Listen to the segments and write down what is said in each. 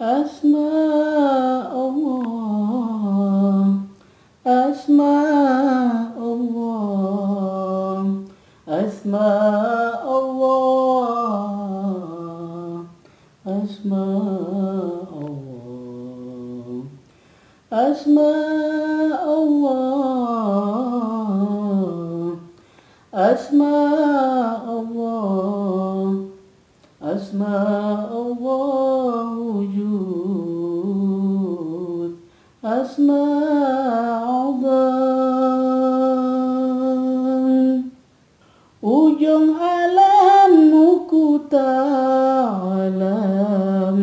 Asma Allah, Asma Allah, Asma Allah, Asma Allah, Asma Allah, Asma Allah, Asma Allah wujud, Asma azam. Ujung alammu ku ta'alam,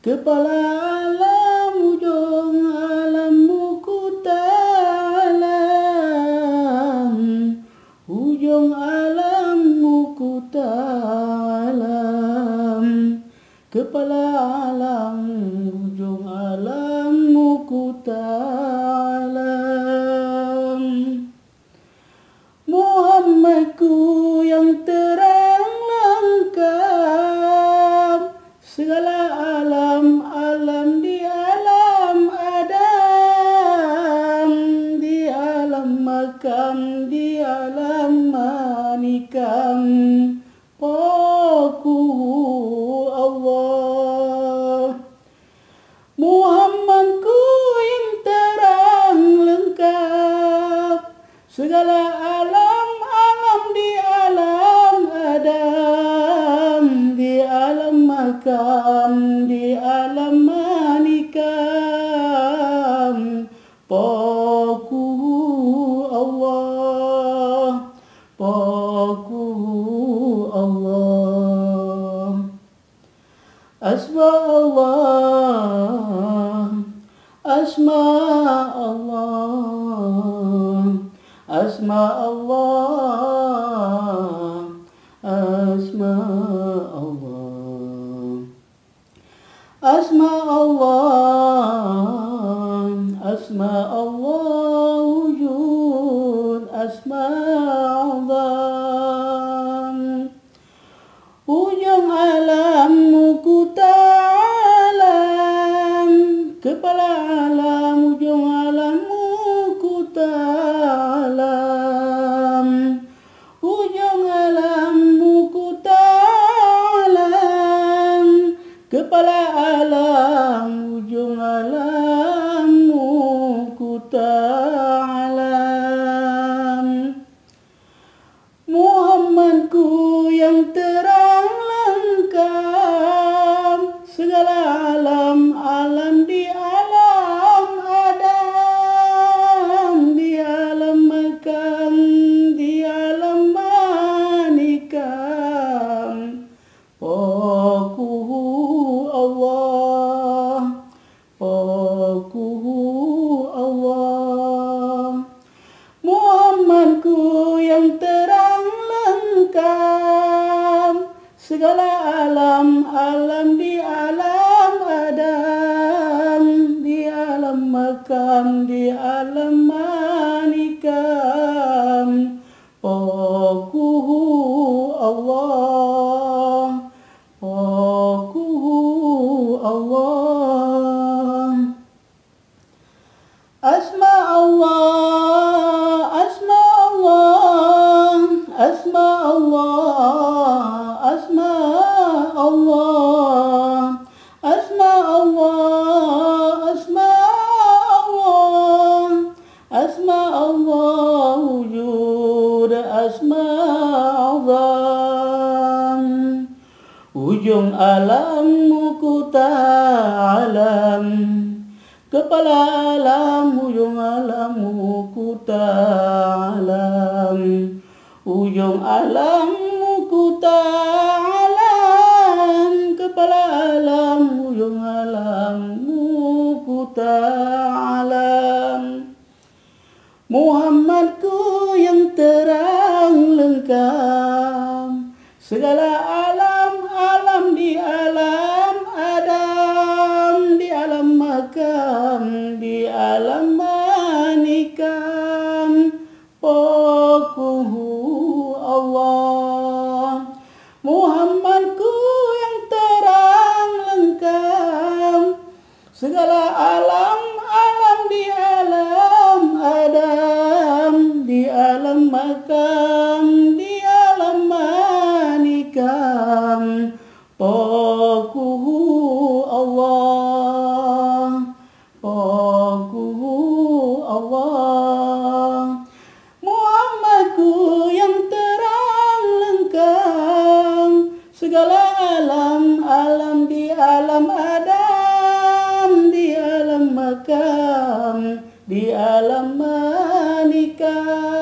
kepala alam, ujung alammu ku ta'alam, ujung alammu ku ta'alam, kepala alam, ujung alammu ku ta'alam. Muhammadku yang terang lengkap, segala alam, alam di alam Adam, di alam makam, di alam manikam, Paku Allah. Muhammadku yang terang lengkap, segala alam, alam di alam Adam, di alam makam, di alam manikam, Paku Allah, Paku Allah. Asma Allah, Asma Allah, Asma Allah, Asma Allah, Asma Allah, Asma Allah wujud, Asma azam. Ujung alammu ku ta'alam, kepala alam, ujung alammu ku ta'alam, ujung alammu ku ta'alam, kepala alam, ujung alammu ku ta'alam. Muhammadku yang terang lengkap, segala alam, alam di alam Adam, di alam makam, di alam manikam, Paku Allah, Paku Allah. Muhammadku yang terang lengkap, segala alam, alam di alam Adam, di alam makam, di alam manikam, Paku Allah, Paku Allah. Asma Allah, Asma Allah, Asma Allah, Asma Allah, Asma Allah, Asma Allah, Asma Allah wujud, Asma azam. Ujung alammu ku ta'alam, kepala alam, ujung alammu ku ta'alam, ujung alammu ku ta'alam, kepala alam, ujung alammu ku ta'alam. Muhammadku yang terang lengkap, segala alam, alam di alam Adam, di alam makam, di alam manikam, Paku Allah. Muhammadku yang terang segala alam di alam Adam, di alam makam, di alam manikam, Tokuhu Allah, Tokuhu Allah. Muhammadku yang terang lengkap, segala alam di alam Adam, di alam makam, di alam manikam.